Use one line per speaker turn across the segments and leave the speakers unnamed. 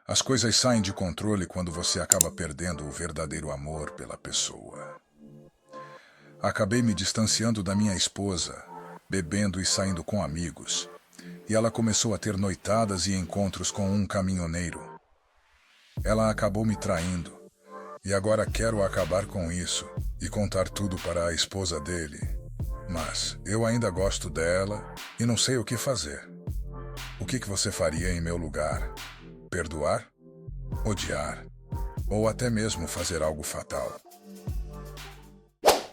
As coisas saem de controle quando você acaba perdendo o verdadeiro amor pela pessoa. Acabei me distanciando da minha esposa, bebendo e saindo com amigos, e ela começou a ter noitadas e encontros com um caminhoneiro. Ela acabou me traindo, e agora quero acabar com isso e contar tudo para a esposa dele. Mas eu ainda gosto dela e não sei o que fazer. O que você faria em meu lugar? Perdoar? Odiar? Ou até mesmo fazer algo fatal?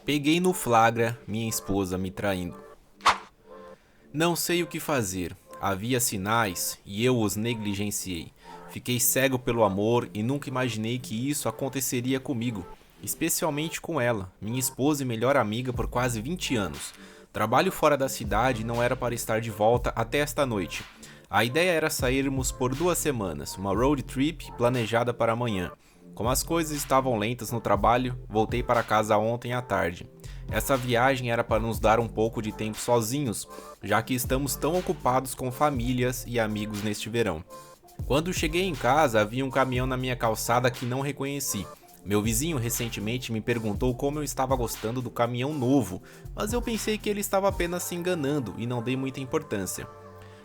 Peguei no flagra minha esposa me traindo. Não sei o que fazer. Havia sinais e eu os negligenciei. Fiquei cego pelo amor e nunca imaginei que isso aconteceria comigo, especialmente com ela, minha esposa e melhor amiga por quase 20 anos. Trabalho fora da cidade e não era para estar de volta até esta noite. A ideia era sairmos por 2 semanas, uma road trip planejada para amanhã. Como as coisas estavam lentas no trabalho, voltei para casa ontem à tarde. Essa viagem era para nos dar um pouco de tempo sozinhos, já que estamos tão ocupados com famílias e amigos neste verão. Quando cheguei em casa, havia um caminhão na minha calçada que não reconheci. Meu vizinho recentemente me perguntou como eu estava gostando do caminhão novo, mas eu pensei que ele estava apenas se enganando e não dei muita importância.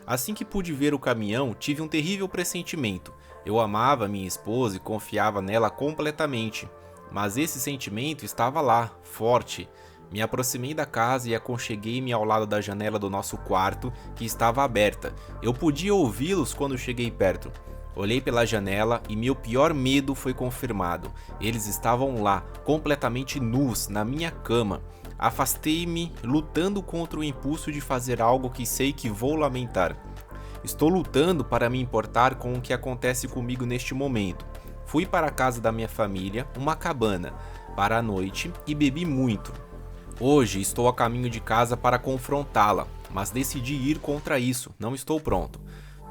Assim que pude ver o caminhão, tive um terrível pressentimento. Eu amava minha esposa e confiava nela completamente, mas esse sentimento estava lá, forte. Me aproximei da casa e aconcheguei-me ao lado da janela do nosso quarto, que estava aberta. Eu podia ouvi-los quando cheguei perto. Olhei pela janela e meu pior medo foi confirmado. Eles estavam lá, completamente nus, na minha cama. Afastei-me, lutando contra o impulso de fazer algo que sei que vou lamentar. Estou lutando para me importar com o que acontece comigo neste momento. Fui para a casa da minha família, uma cabana, para a noite e bebi muito. Hoje estou a caminho de casa para confrontá-la, mas decidi ir contra isso, não estou pronto.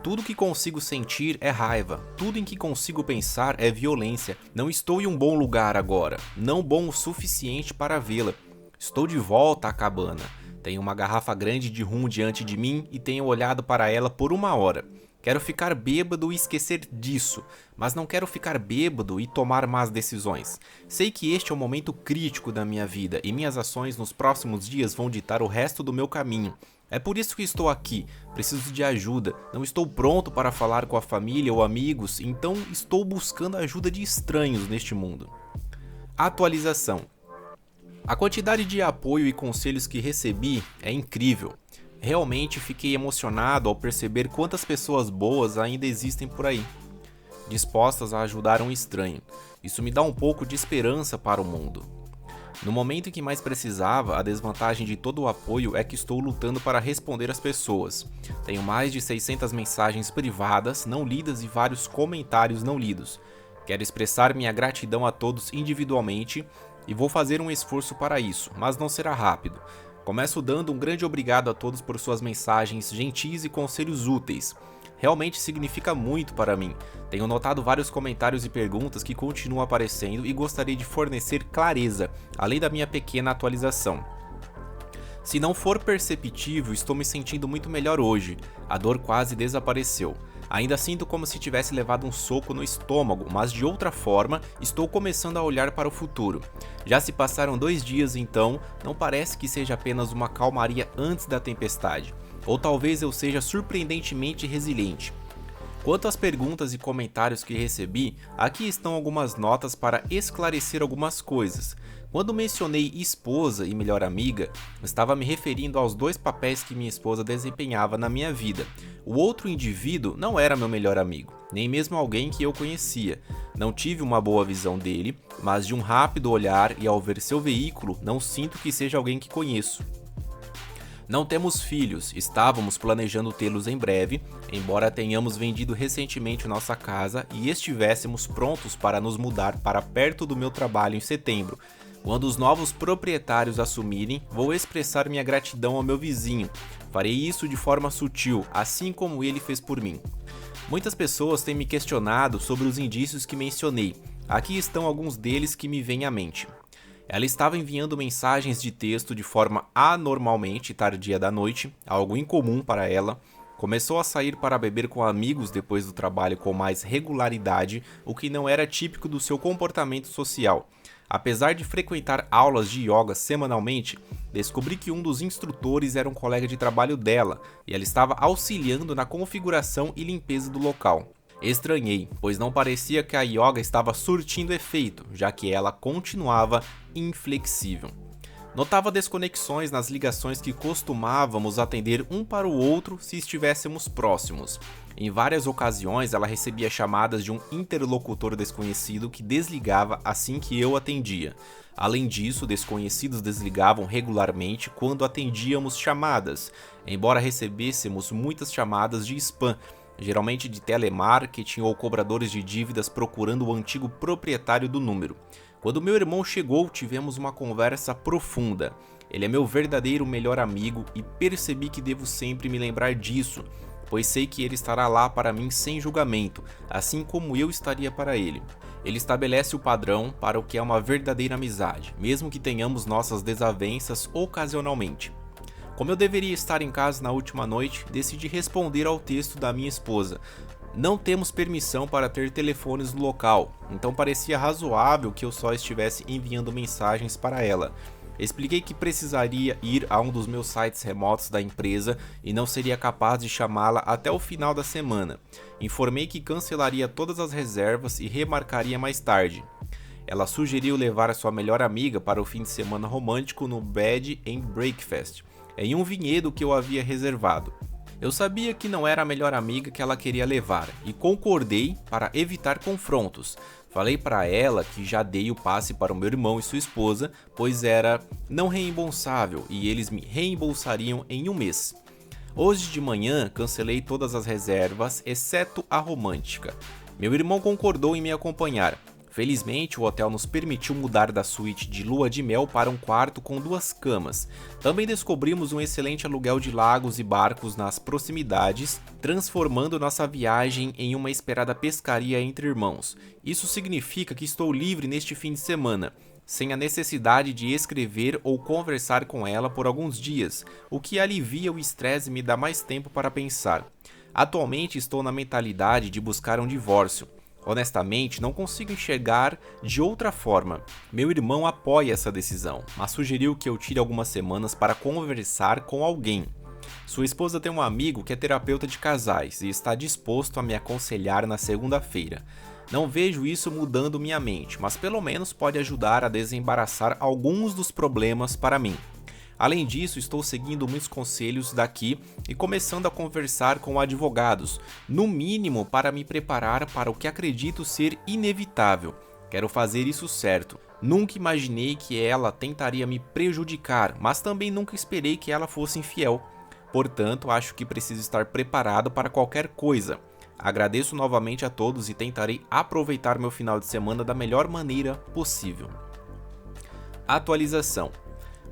Tudo que consigo sentir é raiva, tudo em que consigo pensar é violência. Não estou em um bom lugar agora, não bom o suficiente para vê-la. Estou de volta à cabana. Tenho uma garrafa grande de rum diante de mim e tenho olhado para ela por 1 hora. Quero ficar bêbado e esquecer disso, mas não quero ficar bêbado e tomar más decisões. Sei que este é o momento crítico da minha vida e minhas ações nos próximos dias vão ditar o resto do meu caminho. É por isso que estou aqui, preciso de ajuda, não estou pronto para falar com a família ou amigos, então estou buscando a ajuda de estranhos neste mundo. Atualização. A quantidade de apoio e conselhos que recebi é incrível. Realmente fiquei emocionado ao perceber quantas pessoas boas ainda existem por aí, dispostas a ajudar um estranho. Isso me dá um pouco de esperança para o mundo. No momento em que mais precisava, a desvantagem de todo o apoio é que estou lutando para responder às pessoas. Tenho mais de 600 mensagens privadas não lidas e vários comentários não lidos. Quero expressar minha gratidão a todos individualmente e vou fazer um esforço para isso, mas não será rápido. Começo dando um grande obrigado a todos por suas mensagens gentis e conselhos úteis. Realmente significa muito para mim. Tenho notado vários comentários e perguntas que continuam aparecendo e gostaria de fornecer clareza, além da minha pequena atualização. Se não for perceptível, estou me sentindo muito melhor hoje. A dor quase desapareceu. Ainda sinto como se tivesse levado um soco no estômago, mas de outra forma, estou começando a olhar para o futuro. Já se passaram 2 dias então, não parece que seja apenas uma calmaria antes da tempestade. Ou talvez eu seja surpreendentemente resiliente. Quanto às perguntas e comentários que recebi, aqui estão algumas notas para esclarecer algumas coisas. Quando mencionei esposa e melhor amiga, estava me referindo aos 2 papéis que minha esposa desempenhava na minha vida. O outro indivíduo não era meu melhor amigo, nem mesmo alguém que eu conhecia. Não tive uma boa visão dele, mas de um rápido olhar e ao ver seu veículo, não sinto que seja alguém que conheço. Não temos filhos, estávamos planejando tê-los em breve, embora tenhamos vendido recentemente nossa casa e estivéssemos prontos para nos mudar para perto do meu trabalho em setembro. Quando os novos proprietários assumirem, vou expressar minha gratidão ao meu vizinho. Farei isso de forma sutil, assim como ele fez por mim. Muitas pessoas têm me questionado sobre os indícios que mencionei. Aqui estão alguns deles que me vêm à mente. Ela estava enviando mensagens de texto de forma anormalmente tardia da noite, algo incomum para ela, Começou a sair para beber com amigos depois do trabalho com mais regularidade, o que não era típico do seu comportamento social. Apesar de frequentar aulas de yoga semanalmente, descobri que um dos instrutores era um colega de trabalho dela e ela estava auxiliando na configuração e limpeza do local. Estranhei, pois não parecia que a yoga estava surtindo efeito, já que ela continuava inflexível. Notava desconexões nas ligações que costumávamos atender um para o outro se estivéssemos próximos. Em várias ocasiões, ela recebia chamadas de um interlocutor desconhecido que desligava assim que eu atendia. Além disso, desconhecidos desligavam regularmente quando atendíamos chamadas, embora recebêssemos muitas chamadas de spam, geralmente de telemarketing ou cobradores de dívidas procurando o antigo proprietário do número. Quando meu irmão chegou, tivemos uma conversa profunda. Ele é meu verdadeiro melhor amigo e percebi que devo sempre me lembrar disso, pois sei que ele estará lá para mim sem julgamento, assim como eu estaria para ele. Ele estabelece o padrão para o que é uma verdadeira amizade, mesmo que tenhamos nossas desavenças ocasionalmente. Como eu deveria estar em casa na última noite, decidi responder ao texto da minha esposa. Não temos permissão para ter telefones no local, então parecia razoável que eu só estivesse enviando mensagens para ela. Expliquei que precisaria ir a um dos meus sites remotos da empresa e não seria capaz de chamá-la até o final da semana. Informei que cancelaria todas as reservas e remarcaria mais tarde. Ela sugeriu levar a sua melhor amiga para o fim de semana romântico no Bed and Breakfast, em um vinhedo que eu havia reservado. Eu sabia que não era a melhor amiga que ela queria levar e concordei para evitar confrontos. Falei para ela que já dei o passe para o meu irmão e sua esposa, pois era não reembolsável e eles me reembolsariam em um mês. Hoje de manhã cancelei todas as reservas, exceto a romântica. Meu irmão concordou em me acompanhar. Felizmente, o hotel nos permitiu mudar da suíte de lua de mel para um quarto com 2 camas. Também descobrimos um excelente aluguel de lagos e barcos nas proximidades, transformando nossa viagem em uma esperada pescaria entre irmãos. Isso significa que estou livre neste fim de semana, sem a necessidade de escrever ou conversar com ela por alguns dias, o que alivia o estresse e me dá mais tempo para pensar. Atualmente estou na mentalidade de buscar um divórcio. Honestamente, não consigo enxergar de outra forma. Meu irmão apoia essa decisão, mas sugeriu que eu tire algumas semanas para conversar com alguém. Sua esposa tem um amigo que é terapeuta de casais e está disposto a me aconselhar na segunda-feira. Não vejo isso mudando minha mente, mas pelo menos pode ajudar a desembaraçar alguns dos problemas para mim. Além disso, estou seguindo muitos conselhos daqui e começando a conversar com advogados, no mínimo para me preparar para o que acredito ser inevitável. Quero fazer isso certo. Nunca imaginei que ela tentaria me prejudicar, mas também nunca esperei que ela fosse infiel. Portanto, acho que preciso estar preparado para qualquer coisa. Agradeço novamente a todos e tentarei aproveitar meu final de semana da melhor maneira possível. Atualização.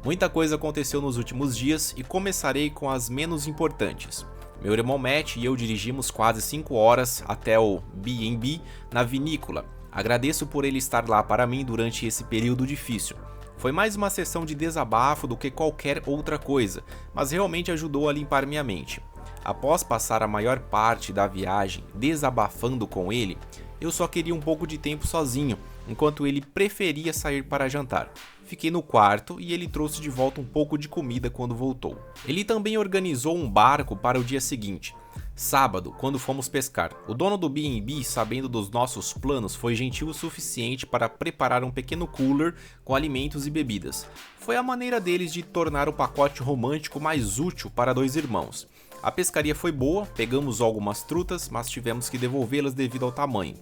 Muita coisa aconteceu nos últimos dias e começarei com as menos importantes. Meu irmão Matt e eu dirigimos quase 5 horas até o B&B na vinícola. Agradeço por ele estar lá para mim durante esse período difícil. Foi mais uma sessão de desabafo do que qualquer outra coisa, mas realmente ajudou a limpar minha mente. Após passar a maior parte da viagem desabafando com ele, eu só queria um pouco de tempo sozinho, enquanto ele preferia sair para jantar. Fiquei no quarto e ele trouxe de volta um pouco de comida quando voltou. Ele também organizou um barco para o dia seguinte, sábado, quando fomos pescar. O dono do B&B, sabendo dos nossos planos, foi gentil o suficiente para preparar um pequeno cooler com alimentos e bebidas. Foi a maneira deles de tornar o pacote romântico mais útil para 2 irmãos. A pescaria foi boa, pegamos algumas trutas, mas tivemos que devolvê-las devido ao tamanho.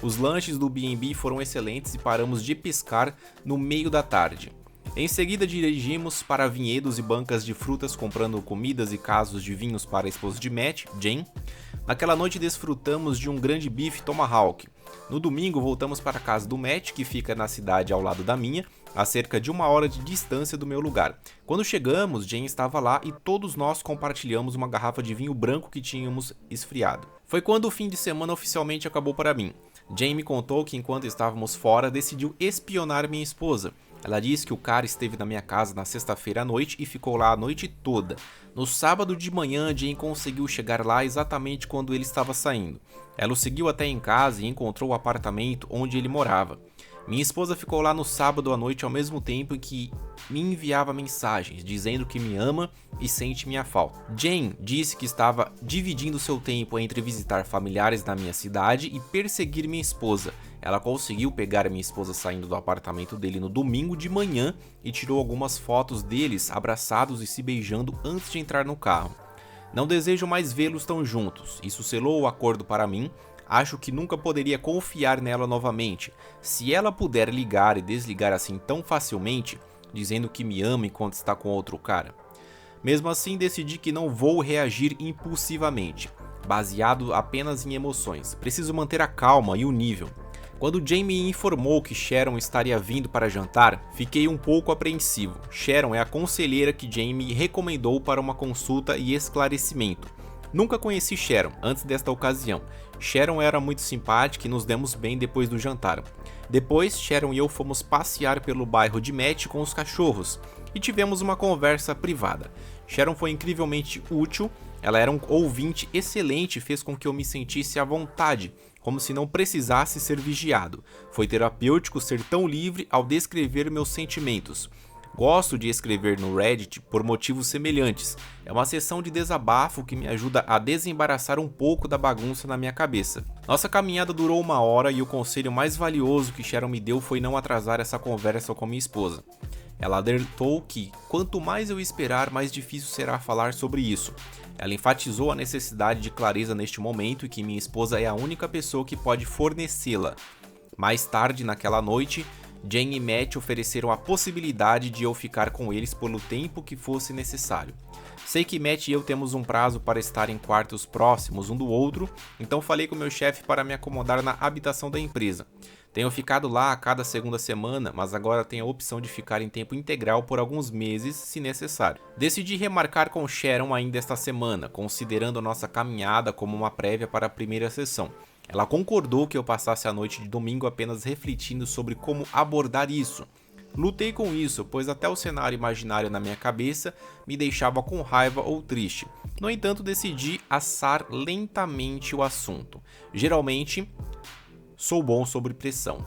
Os lanches do B&B foram excelentes e paramos de pescar no meio da tarde. Em seguida dirigimos para vinhedos e bancas de frutas comprando comidas e casos de vinhos para a esposa de Matt, Jen. Naquela noite desfrutamos de um grande bife tomahawk. No domingo voltamos para a casa do Matt, que fica na cidade ao lado da minha, a cerca de 1 hora de distância do meu lugar. Quando chegamos, Jen estava lá e todos nós compartilhamos uma garrafa de vinho branco que tínhamos esfriado. Foi quando o fim de semana oficialmente acabou para mim. Jen me contou que enquanto estávamos fora decidiu espionar minha esposa. Ela disse que o cara esteve na minha casa na sexta-feira à noite e ficou lá a noite toda. No sábado de manhã, Jane conseguiu chegar lá exatamente quando ele estava saindo. Ela o seguiu até em casa e encontrou o apartamento onde ele morava. Minha esposa ficou lá no sábado à noite ao mesmo tempo em que me enviava mensagens dizendo que me ama e sente minha falta. Jane disse que estava dividindo seu tempo entre visitar familiares na minha cidade e perseguir minha esposa. Ela conseguiu pegar minha esposa saindo do apartamento dele no domingo de manhã e tirou algumas fotos deles abraçados e se beijando antes de entrar no carro. Não desejo mais vê-los tão juntos. Isso selou o acordo para mim. Acho que nunca poderia confiar nela novamente. Se ela puder ligar e desligar assim tão facilmente, dizendo que me ama enquanto está com outro cara. Mesmo assim, decidi que não vou reagir impulsivamente, baseado apenas em emoções. Preciso manter a calma e o nível. Quando Jane me informou que Sharon estaria vindo para jantar, fiquei um pouco apreensivo. Sharon é a conselheira que Jane me recomendou para uma consulta e esclarecimento. Nunca conheci Sharon antes desta ocasião. Sharon era muito simpática e nos demos bem depois do jantar. Depois, Sharon e eu fomos passear pelo bairro de Matt com os cachorros e tivemos uma conversa privada. Sharon foi incrivelmente útil, ela era um ouvinte excelente e fez com que eu me sentisse à vontade, como se não precisasse ser vigiado. Foi terapêutico ser tão livre ao descrever meus sentimentos. Gosto de escrever no Reddit por motivos semelhantes. É uma sessão de desabafo que me ajuda a desembaraçar um pouco da bagunça na minha cabeça. Nossa caminhada durou 1 hora e o conselho mais valioso que Sharon me deu foi não atrasar essa conversa com minha esposa. Ela alertou que, quanto mais eu esperar, mais difícil será falar sobre isso. Ela enfatizou a necessidade de clareza neste momento e que minha esposa é a única pessoa que pode fornecê-la. Mais tarde, naquela noite, Jane e Matt ofereceram a possibilidade de eu ficar com eles pelo tempo que fosse necessário. Sei que Matt e eu temos um prazo para estar em quartos próximos um do outro, então falei com meu chefe para me acomodar na habitação da empresa. Tenho ficado lá a cada segunda semana, mas agora tenho a opção de ficar em tempo integral por alguns meses, se necessário. Decidi remarcar com Sharon ainda esta semana, considerando a nossa caminhada como uma prévia para a primeira sessão. Ela concordou que eu passasse a noite de domingo apenas refletindo sobre como abordar isso. Lutei com isso, pois até o cenário imaginário na minha cabeça me deixava com raiva ou triste. No entanto, decidi assar lentamente o assunto. Geralmente, sou bom sob pressão.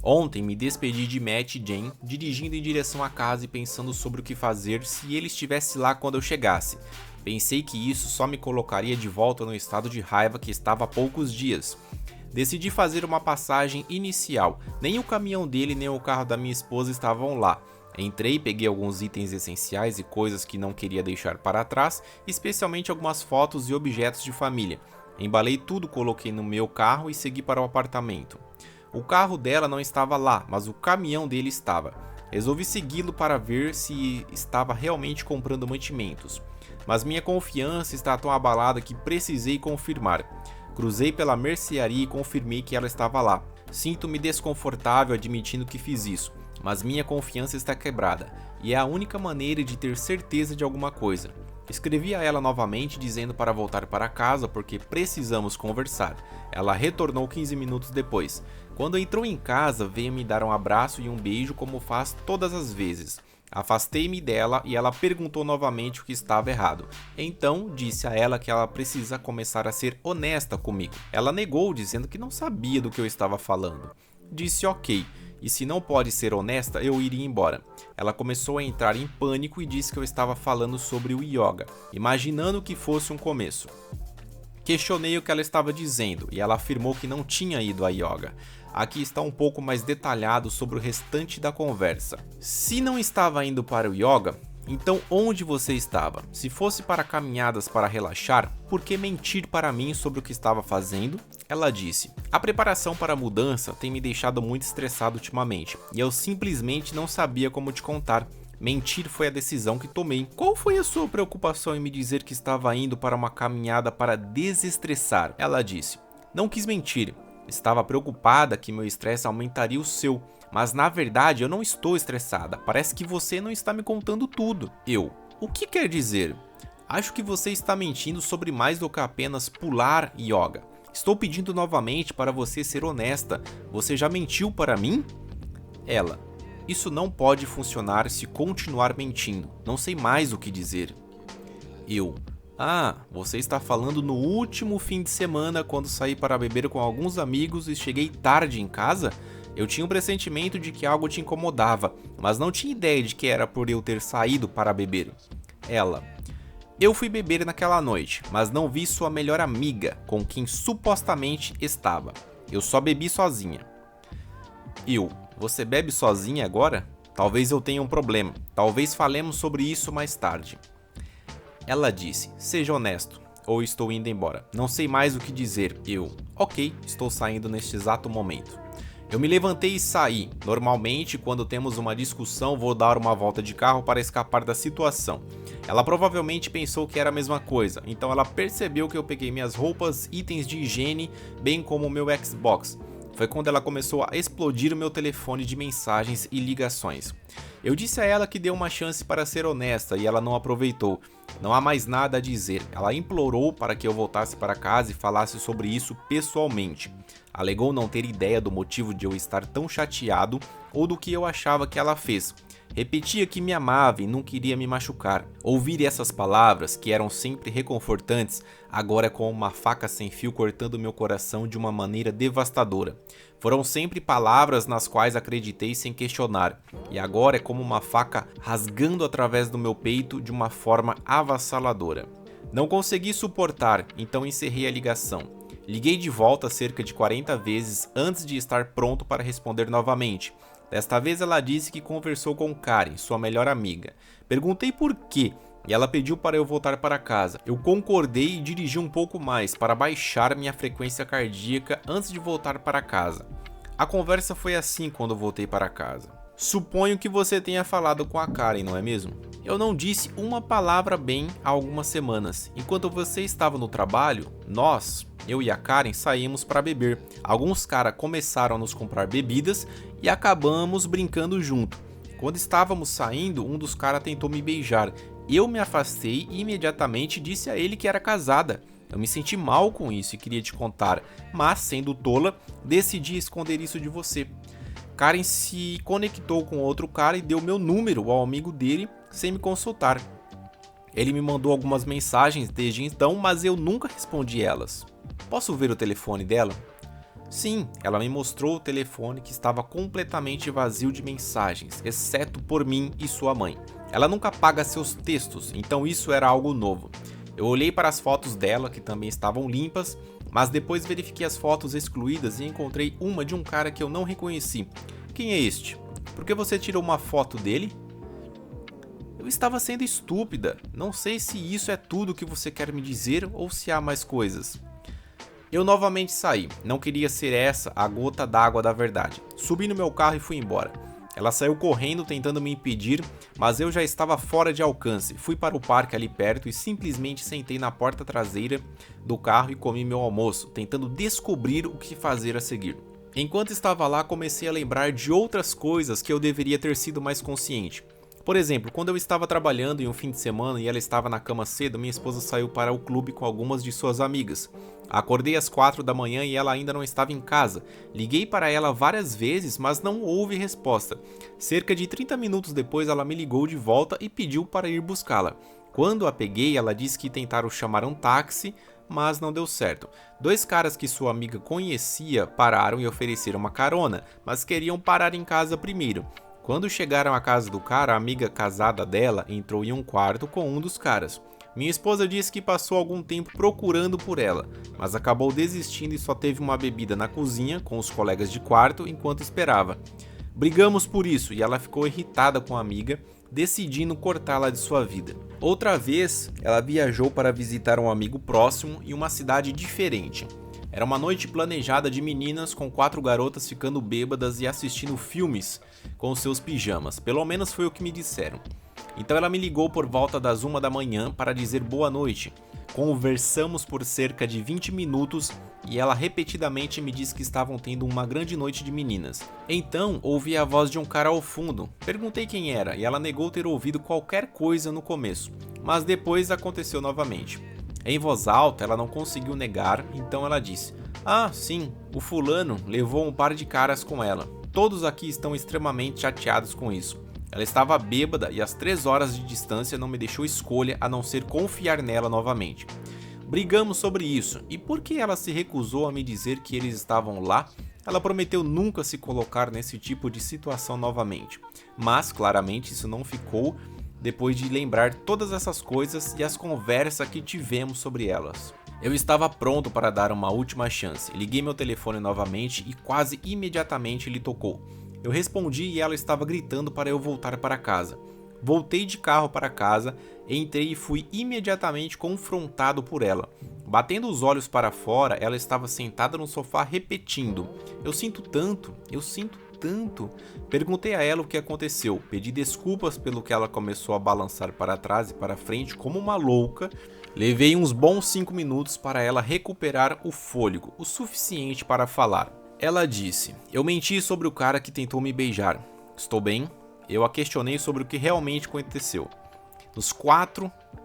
Ontem me despedi de Matt e Jane, dirigindo em direção à casa e pensando sobre o que fazer se ele estivesse lá quando eu chegasse. Pensei que isso só me colocaria de volta no estado de raiva que estava há poucos dias. Decidi fazer uma passagem inicial. Nem o caminhão dele nem o carro da minha esposa estavam lá. Entrei, peguei alguns itens essenciais e coisas que não queria deixar para trás, especialmente algumas fotos e objetos de família. Embalei tudo, coloquei no meu carro e segui para o apartamento. O carro dela não estava lá, mas o caminhão dele estava. Resolvi segui-lo para ver se estava realmente comprando mantimentos. Mas minha confiança está tão abalada que precisei confirmar. Cruzei pela mercearia e confirmei que ela estava lá. Sinto-me desconfortável admitindo que fiz isso, mas minha confiança está quebrada, e é a única maneira de ter certeza de alguma coisa. Escrevi a ela novamente dizendo para voltar para casa porque precisamos conversar. Ela retornou 15 minutos depois. Quando entrou em casa, veio me dar um abraço e um beijo como faz todas as vezes. Afastei-me dela e ela perguntou novamente o que estava errado. Então, disse a ela que ela precisa começar a ser honesta comigo. Ela negou, dizendo que não sabia do que eu estava falando. Disse ok, e se não pode ser honesta, eu iria embora. Ela começou a entrar em pânico e disse que eu estava falando sobre o yoga, imaginando que fosse um começo. Questionei o que ela estava dizendo e ela afirmou que não tinha ido a yoga. Aqui está um pouco mais detalhado sobre o restante da conversa. Se não estava indo para o yoga, então onde você estava? Se fosse para caminhadas para relaxar, por que mentir para mim sobre o que estava fazendo? Ela disse: a preparação para a mudança tem me deixado muito estressado ultimamente, e eu simplesmente não sabia como te contar. Mentir foi a decisão que tomei. Qual foi a sua preocupação em me dizer que estava indo para uma caminhada para desestressar? Ela disse: não quis mentir. Estava preocupada que meu estresse aumentaria o seu, mas na verdade eu não estou estressada. Parece que você não está me contando tudo. O que quer dizer? Acho que você está mentindo sobre mais do que apenas pular yoga. Estou pedindo novamente para você ser honesta. Você já mentiu para mim? Ela: Isso não pode funcionar se continuar mentindo. Não sei mais o que dizer. Eu. Ah, você está falando no último fim de semana quando saí para beber com alguns amigos e cheguei tarde em casa? Eu tinha um pressentimento de que algo te incomodava, mas não tinha ideia de que era por eu ter saído para beber. Ela. Eu fui beber naquela noite, mas não vi sua melhor amiga, com quem supostamente estava. Eu só bebi sozinha. Eu. Você bebe sozinha agora? Talvez eu tenha um problema. Talvez falemos sobre isso mais tarde. Ela disse, seja honesto, ou estou indo embora. Não sei mais o que dizer. Eu. Ok, estou saindo neste exato momento. Eu me levantei e saí. Normalmente, quando temos uma discussão, vou dar uma volta de carro para escapar da situação. Ela provavelmente pensou que era a mesma coisa, então ela percebeu que eu peguei minhas roupas, itens de higiene, bem como o meu Xbox. Foi quando ela começou a explodir o meu telefone de mensagens e ligações. Eu disse a ela que deu uma chance para ser honesta e ela não aproveitou. Não há mais nada a dizer. Ela implorou para que eu voltasse para casa e falasse sobre isso pessoalmente. Alegou não ter ideia do motivo de eu estar tão chateado ou do que eu achava que ela fez. Repetia que me amava e não queria me machucar. Ouvir essas palavras, que eram sempre reconfortantes, agora é como uma faca sem fio cortando meu coração de uma maneira devastadora. Foram sempre palavras nas quais acreditei sem questionar, e agora é como uma faca rasgando através do meu peito de uma forma avassaladora. Não consegui suportar, então encerrei a ligação. Liguei de volta cerca de 40 vezes antes de estar pronto para responder novamente. Desta vez ela disse que conversou com Karen, sua melhor amiga. Perguntei por quê, e ela pediu para eu voltar para casa. Eu concordei e dirigi um pouco mais para baixar minha frequência cardíaca antes de voltar para casa. A conversa foi assim quando voltei para casa. Suponho que você tenha falado com a Karen, não é mesmo? Eu não disse uma palavra bem há algumas semanas. Enquanto você estava no trabalho, eu e a Karen saímos para beber. Alguns caras começaram a nos comprar bebidas e acabamos brincando junto. Quando estávamos saindo, um dos caras tentou me beijar. Eu me afastei e imediatamente disse a ele que era casada. Eu me senti mal com isso e queria te contar, mas sendo tola, decidi esconder isso de você. Karen se conectou com outro cara e deu meu número ao amigo dele sem me consultar. Ele me mandou algumas mensagens desde então, mas eu nunca respondi elas. Posso ver o telefone dela? Sim, ela me mostrou o telefone que estava completamente vazio de mensagens, exceto por mim e sua mãe. Ela nunca apaga seus textos, então isso era algo novo. Eu olhei para as fotos dela, que também estavam limpas, mas depois verifiquei as fotos excluídas e encontrei uma de um cara que eu não reconheci. Quem é este? Por que você tirou uma foto dele? Eu estava sendo estúpida. Não sei se isso é tudo que você quer me dizer ou se há mais coisas. Eu novamente saí. Não queria ser essa a gota d'água da verdade. Subi no meu carro e fui embora. Ela saiu correndo tentando me impedir, mas eu já estava fora de alcance. Fui para o parque ali perto e simplesmente sentei na porta traseira do carro e comi meu almoço, tentando descobrir o que fazer a seguir. Enquanto estava lá, comecei a lembrar de outras coisas que eu deveria ter sido mais consciente. Por exemplo, quando eu estava trabalhando em um fim de semana e ela estava na cama cedo, minha esposa saiu para o clube com algumas de suas amigas. Acordei às 4 da manhã e ela ainda não estava em casa. Liguei para ela várias vezes, mas não houve resposta. Cerca de 30 minutos depois, ela me ligou de volta e pediu para ir buscá-la. Quando a peguei, ela disse que tentaram chamar um táxi, mas não deu certo. Dois caras que sua amiga conhecia pararam e ofereceram uma carona, mas queriam parar em casa primeiro. Quando chegaram à casa do cara, a amiga casada dela entrou em um quarto com um dos caras. Minha esposa disse que passou algum tempo procurando por ela, mas acabou desistindo e só teve uma bebida na cozinha com os colegas de quarto enquanto esperava. Brigamos por isso e ela ficou irritada com a amiga, decidindo cortá-la de sua vida. Outra vez, ela viajou para visitar um amigo próximo em uma cidade diferente. Era uma noite planejada de meninas com 4 garotas ficando bêbadas e assistindo filmes com seus pijamas, pelo menos foi o que me disseram. Então ela me ligou por volta das 1 da manhã para dizer boa noite. Conversamos por cerca de 20 minutos e ela repetidamente me disse que estavam tendo uma grande noite de meninas. Então ouvi a voz de um cara ao fundo. Perguntei quem era e ela negou ter ouvido qualquer coisa no começo, mas depois aconteceu novamente. Em voz alta, ela não conseguiu negar, então ela disse: "Ah, sim, o fulano levou um par de caras com ela." Todos aqui estão extremamente chateados com isso. Ela estava bêbada e às 3 horas de distância não me deixou escolha a não ser confiar nela novamente. Brigamos sobre isso, e porque ela se recusou a me dizer que eles estavam lá, ela prometeu nunca se colocar nesse tipo de situação novamente. Mas, claramente, isso não ficou depois de lembrar todas essas coisas e as conversas que tivemos sobre elas. Eu estava pronto para dar uma última chance. Liguei meu telefone novamente e quase imediatamente ele tocou. Eu respondi e ela estava gritando para eu voltar para casa. Voltei de carro para casa, entrei e fui imediatamente confrontado por ela. Batendo os olhos para fora, ela estava sentada no sofá repetindo: eu sinto tanto, eu sinto tanto. Perguntei a ela o que aconteceu, pedi desculpas pelo que ela começou a balançar para trás e para frente como uma louca. Levei uns bons 5 minutos para ela recuperar o fôlego, o suficiente para falar. Ela disse: eu menti sobre o cara que tentou me beijar. Estou bem? Eu a questionei sobre o que realmente aconteceu.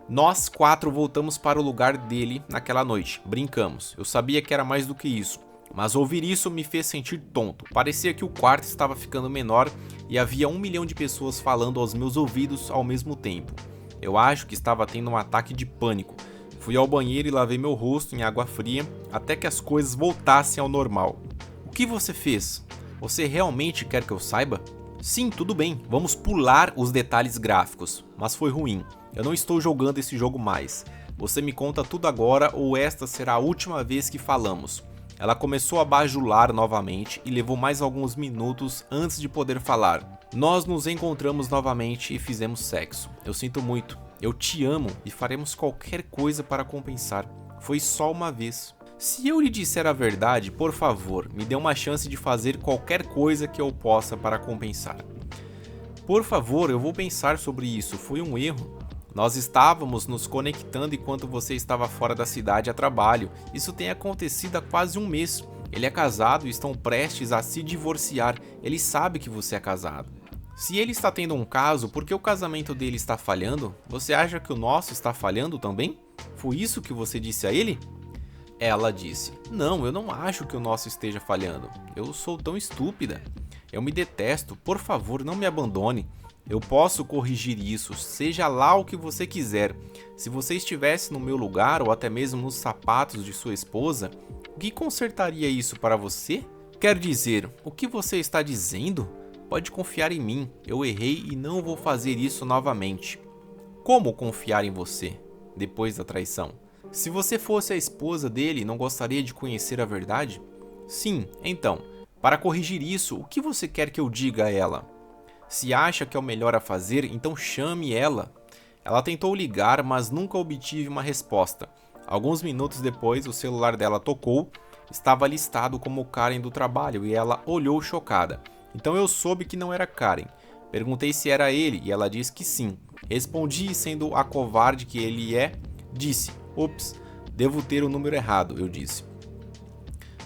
Nós quatro voltamos para o lugar dele naquela noite. Brincamos. Eu sabia que era mais do que isso, mas ouvir isso me fez sentir tonto. Parecia que o quarto estava ficando menor e havia 1 milhão de pessoas falando aos meus ouvidos ao mesmo tempo. Eu acho que estava tendo um ataque de pânico. Fui ao banheiro e lavei meu rosto em água fria até que as coisas voltassem ao normal. O que você fez? Você realmente quer que eu saiba? Sim, tudo bem, vamos pular os detalhes gráficos, mas foi ruim. Eu não estou jogando esse jogo mais. Você me conta tudo agora ou esta será a última vez que falamos. Ela começou a bajular novamente e levou mais alguns minutos antes de poder falar. Nós nos encontramos novamente e fizemos sexo. Eu sinto muito, eu te amo e faremos qualquer coisa para compensar. Foi só uma vez. Se eu lhe disser a verdade, por favor, me dê uma chance de fazer qualquer coisa que eu possa para compensar. Por favor, eu vou pensar sobre isso, foi um erro. Nós estávamos nos conectando enquanto você estava fora da cidade a trabalho. Isso tem acontecido há quase um mês. Ele é casado e estão prestes a se divorciar. Ele sabe que você é casado. Se ele está tendo um caso, por que o casamento dele está falhando? Você acha que o nosso está falhando também? Foi isso que você disse a ele? Ela disse: não, eu não acho que o nosso esteja falhando. Eu sou tão estúpida. Eu me detesto. Por favor, não me abandone. Eu posso corrigir isso, seja lá o que você quiser. Se você estivesse no meu lugar ou até mesmo nos sapatos de sua esposa, o que consertaria isso para você? Quer dizer, o que você está dizendo? Pode confiar em mim. Eu errei e não vou fazer isso novamente. Como confiar em você depois da traição? Se você fosse a esposa dele, não gostaria de conhecer a verdade? Sim, então, para corrigir isso, o que você quer que eu diga a ela? Se acha que é o melhor a fazer, então chame ela. Ela tentou ligar, mas nunca obtive uma resposta. Alguns minutos depois, o celular dela tocou, estava listado como Karen do trabalho e ela olhou chocada. Então eu soube que não era Karen. Perguntei se era ele e ela disse que sim. Respondi, sendo a covarde que ele é, disse: ops, devo ter o número errado, eu disse.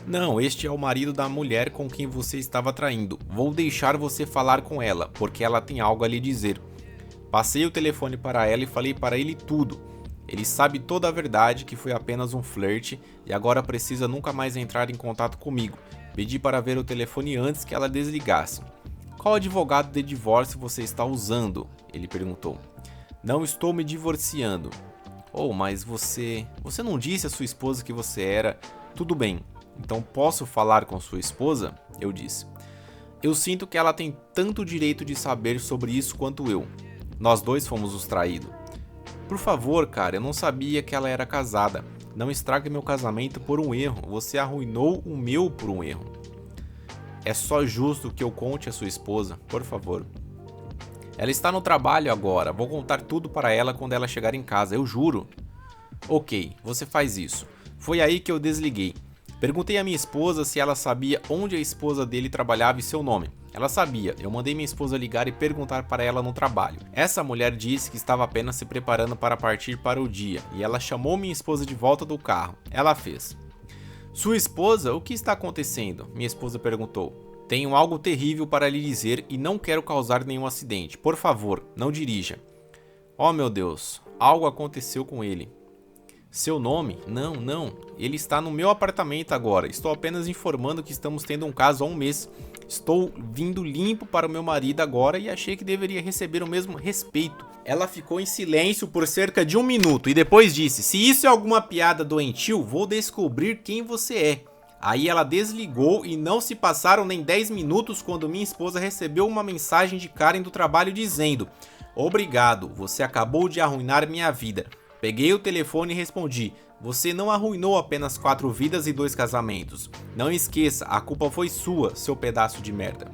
Não, este é o marido da mulher com quem você estava traindo. Vou deixar você falar com ela, porque ela tem algo a lhe dizer. Passei o telefone para ela e falei para ele tudo. Ele sabe toda a verdade, que foi apenas um flerte e agora precisa nunca mais entrar em contato comigo. Pedi para ver o telefone antes que ela desligasse. Qual advogado de divórcio você está usando? Ele perguntou. Não estou me divorciando. Oh, mas você não disse à sua esposa que você era... Tudo bem, então posso falar com sua esposa? Eu disse. Eu sinto que ela tem tanto direito de saber sobre isso quanto eu. Nós dois fomos os traídos. Por favor, cara, eu não sabia que ela era casada. Não estrague meu casamento por um erro. Você arruinou o meu por um erro. É só justo que eu conte a sua esposa, por favor. Ela está no trabalho agora. Vou contar tudo para ela quando ela chegar em casa, eu juro. Ok, você faz isso. Foi aí que eu desliguei. Perguntei à minha esposa se ela sabia onde a esposa dele trabalhava e seu nome. Ela sabia. Eu mandei minha esposa ligar e perguntar para ela no trabalho. Essa mulher disse que estava apenas se preparando para partir para o dia e ela chamou minha esposa de volta do carro. Ela fez. Sua esposa? O que está acontecendo? Minha esposa perguntou. Tenho algo terrível para lhe dizer e não quero causar nenhum acidente. Por favor, não dirija. Oh meu Deus, algo aconteceu com ele. Seu nome? Não, não. Ele está no meu apartamento agora. Estou apenas informando que estamos tendo um caso há um mês. Estou vindo limpo para o meu marido agora e achei que deveria receber o mesmo respeito. Ela ficou em silêncio por cerca de 1 minuto e depois disse: se isso é alguma piada doentio, vou descobrir quem você é. Aí ela desligou e não se passaram nem 10 minutos quando minha esposa recebeu uma mensagem de Karen do trabalho dizendo: obrigado, você acabou de arruinar minha vida. Peguei o telefone e respondi: você não arruinou apenas 4 vidas e 2 casamentos. Não esqueça, a culpa foi sua, seu pedaço de merda.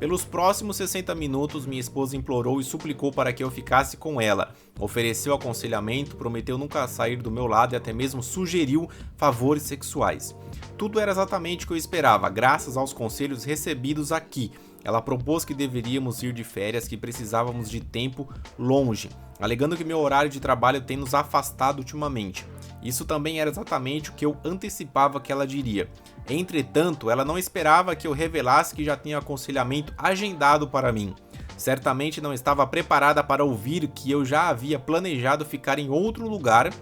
Pelos próximos 60 minutos, minha esposa implorou e suplicou para que eu ficasse com ela. Ofereceu aconselhamento, prometeu nunca sair do meu lado e até mesmo sugeriu favores sexuais. Tudo era exatamente o que eu esperava, graças aos conselhos recebidos aqui. Ela propôs que deveríamos ir de férias, que precisávamos de tempo longe, alegando que meu horário de trabalho tem nos afastado ultimamente. Isso também era exatamente o que eu antecipava que ela diria. Entretanto, ela não esperava que eu revelasse que já tinha aconselhamento agendado para mim. Certamente não estava preparada para ouvir que eu já havia planejado ficar em outro lugar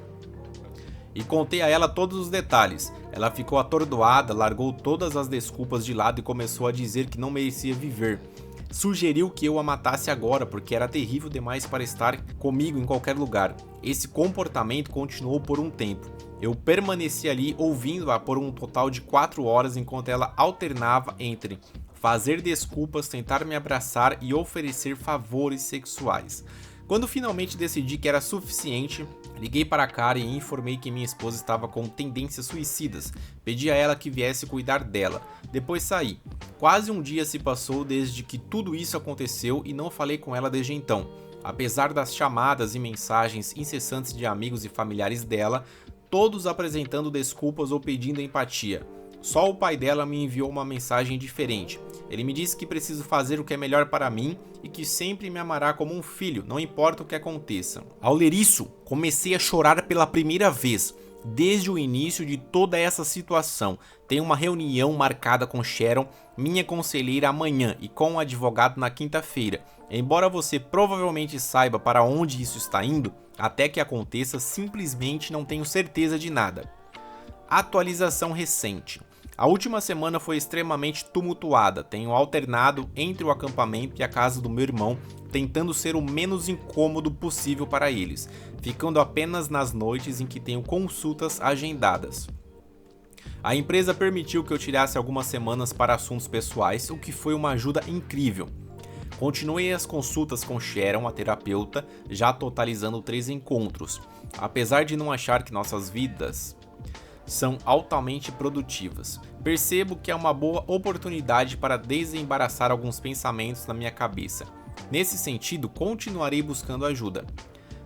e contei a ela todos os detalhes. Ela ficou atordoada, largou todas as desculpas de lado e começou a dizer que não merecia viver. Sugeriu que eu a matasse agora porque era terrível demais para estar comigo em qualquer lugar. Esse comportamento continuou por um tempo. Eu permaneci ali ouvindo-a por um total de 4 horas enquanto ela alternava entre fazer desculpas, tentar me abraçar e oferecer favores sexuais. Quando finalmente decidi que era suficiente, liguei para a Karen e informei que minha esposa estava com tendências suicidas. Pedi a ela que viesse cuidar dela. Depois saí. Quase um dia se passou desde que tudo isso aconteceu e não falei com ela desde então. Apesar das chamadas e mensagens incessantes de amigos e familiares dela, todos apresentando desculpas ou pedindo empatia. Só o pai dela me enviou uma mensagem diferente. Ele me disse que preciso fazer o que é melhor para mim e que sempre me amará como um filho, não importa o que aconteça. Ao ler isso, comecei a chorar pela primeira vez. Desde o início de toda essa situação, tenho uma reunião marcada com Sharon, minha conselheira, amanhã e com o advogado na quinta-feira. Embora você provavelmente saiba para onde isso está indo, até que aconteça, simplesmente não tenho certeza de nada. Atualização recente. A última semana foi extremamente tumultuada. Tenho alternado entre o acampamento e a casa do meu irmão, tentando ser o menos incômodo possível para eles, ficando apenas nas noites em que tenho consultas agendadas. A empresa permitiu que eu tirasse algumas semanas para assuntos pessoais, o que foi uma ajuda incrível. Continuei as consultas com Sharon, a terapeuta, já totalizando 3 encontros. Apesar de não achar que nossas vidas são altamente produtivas, percebo que é uma boa oportunidade para desembaraçar alguns pensamentos na minha cabeça. Nesse sentido, continuarei buscando ajuda.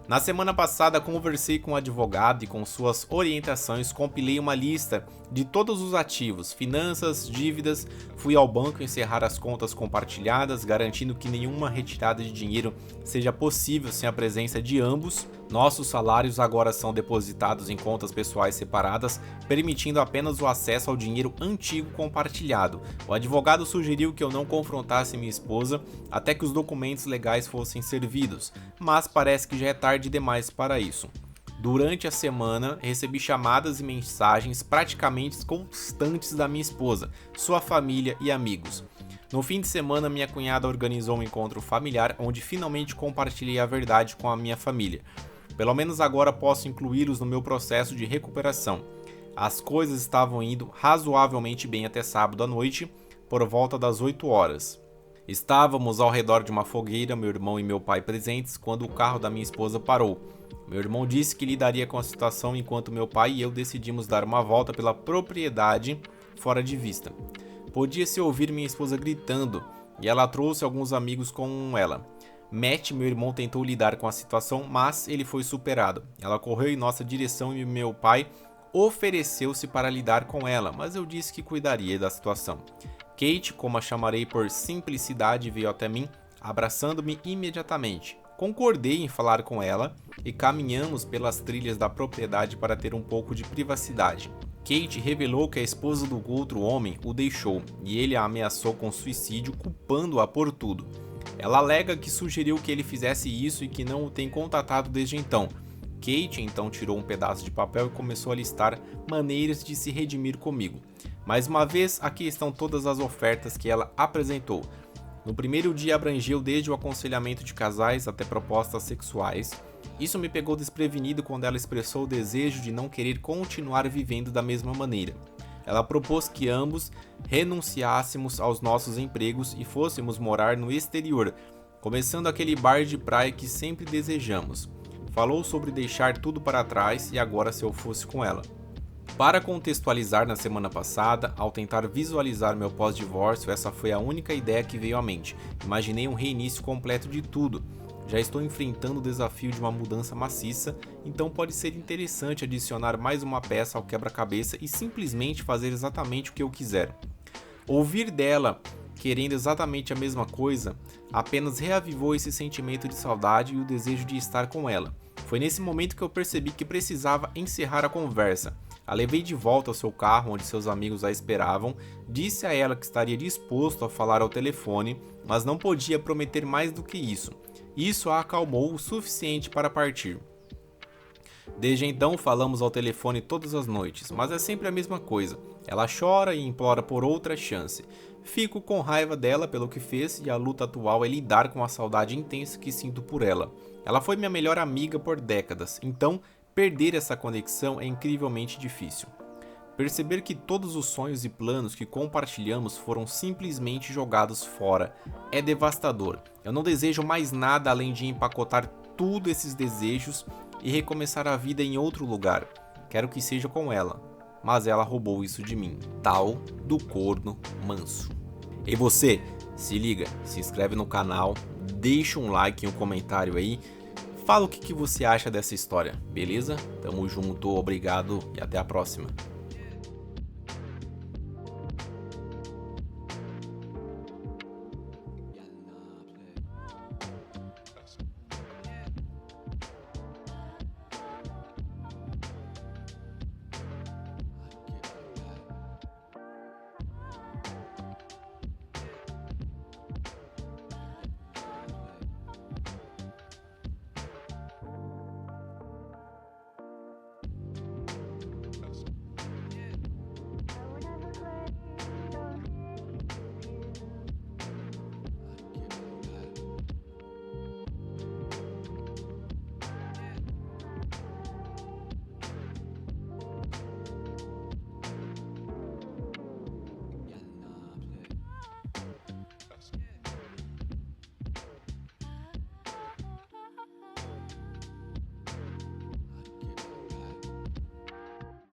Na semana passada, conversei com o advogado e com suas orientações compilei uma lista de todos os ativos, finanças, dívidas, fui ao banco encerrar as contas compartilhadas, garantindo que nenhuma retirada de dinheiro seja possível sem a presença de ambos. Nossos salários agora são depositados em contas pessoais separadas, permitindo apenas o acesso ao dinheiro antigo compartilhado. O advogado sugeriu que eu não confrontasse minha esposa até que os documentos legais fossem servidos, mas parece que já é tarde demais para isso. Durante a semana, recebi chamadas e mensagens praticamente constantes da minha esposa, sua família e amigos. No fim de semana, minha cunhada organizou um encontro familiar onde finalmente compartilhei a verdade com a minha família. Pelo menos agora posso incluí-los no meu processo de recuperação. As coisas estavam indo razoavelmente bem até sábado à noite, por volta das 8 horas. Estávamos ao redor de uma fogueira, meu irmão e meu pai presentes, quando o carro da minha esposa parou. Meu irmão disse que lidaria com a situação enquanto meu pai e eu decidimos dar uma volta pela propriedade fora de vista. Podia-se ouvir minha esposa gritando e ela trouxe alguns amigos com ela. Matt, meu irmão, tentou lidar com a situação, mas ele foi superado. Ela correu em nossa direção e meu pai ofereceu-se para lidar com ela, mas eu disse que cuidaria da situação. Kate, como a chamarei por simplicidade, veio até mim, abraçando-me imediatamente. Concordei em falar com ela e caminhamos pelas trilhas da propriedade para ter um pouco de privacidade. Kate revelou que a esposa do outro homem o deixou e ele a ameaçou com suicídio, culpando-a por tudo. Ela alega que sugeriu que ele fizesse isso e que não o tem contatado desde então. Kate então tirou um pedaço de papel e começou a listar maneiras de se redimir comigo. Mais uma vez, aqui estão todas as ofertas que ela apresentou. No primeiro dia abrangeu desde o aconselhamento de casais até propostas sexuais. Isso me pegou desprevenido quando ela expressou o desejo de não querer continuar vivendo da mesma maneira. Ela propôs que ambos renunciássemos aos nossos empregos e fôssemos morar no exterior, começando aquele bar de praia que sempre desejamos. Falou sobre deixar tudo para trás e agora se eu fosse com ela. Para contextualizar, na semana passada, ao tentar visualizar meu pós-divórcio, essa foi a única ideia que veio à mente. Imaginei um reinício completo de tudo. Já estou enfrentando o desafio de uma mudança maciça, então pode ser interessante adicionar mais uma peça ao quebra-cabeça e simplesmente fazer exatamente o que eu quiser. Ouvir dela querendo exatamente a mesma coisa apenas reavivou esse sentimento de saudade e o desejo de estar com ela. Foi nesse momento que eu percebi que precisava encerrar a conversa. A levei de volta ao seu carro onde seus amigos a esperavam, disse a ela que estaria disposto a falar ao telefone, mas não podia prometer mais do que isso. Isso a acalmou o suficiente para partir. Desde então falamos ao telefone todas as noites, mas é sempre a mesma coisa. Ela chora e implora por outra chance. Fico com raiva dela pelo que fez e a luta atual é lidar com a saudade intensa que sinto por ela. Ela foi minha melhor amiga por décadas, então perder essa conexão é incrivelmente difícil. Perceber que todos os sonhos e planos que compartilhamos foram simplesmente jogados fora é devastador. Eu não desejo mais nada além de empacotar tudo esses desejos e recomeçar a vida em outro lugar. Quero que seja com ela, mas ela roubou isso de mim. Tal do corno manso. E você, se liga, se inscreve no canal, deixa um like e um comentário aí. Fala o que você acha dessa história, beleza? Tamo junto, obrigado e até a próxima.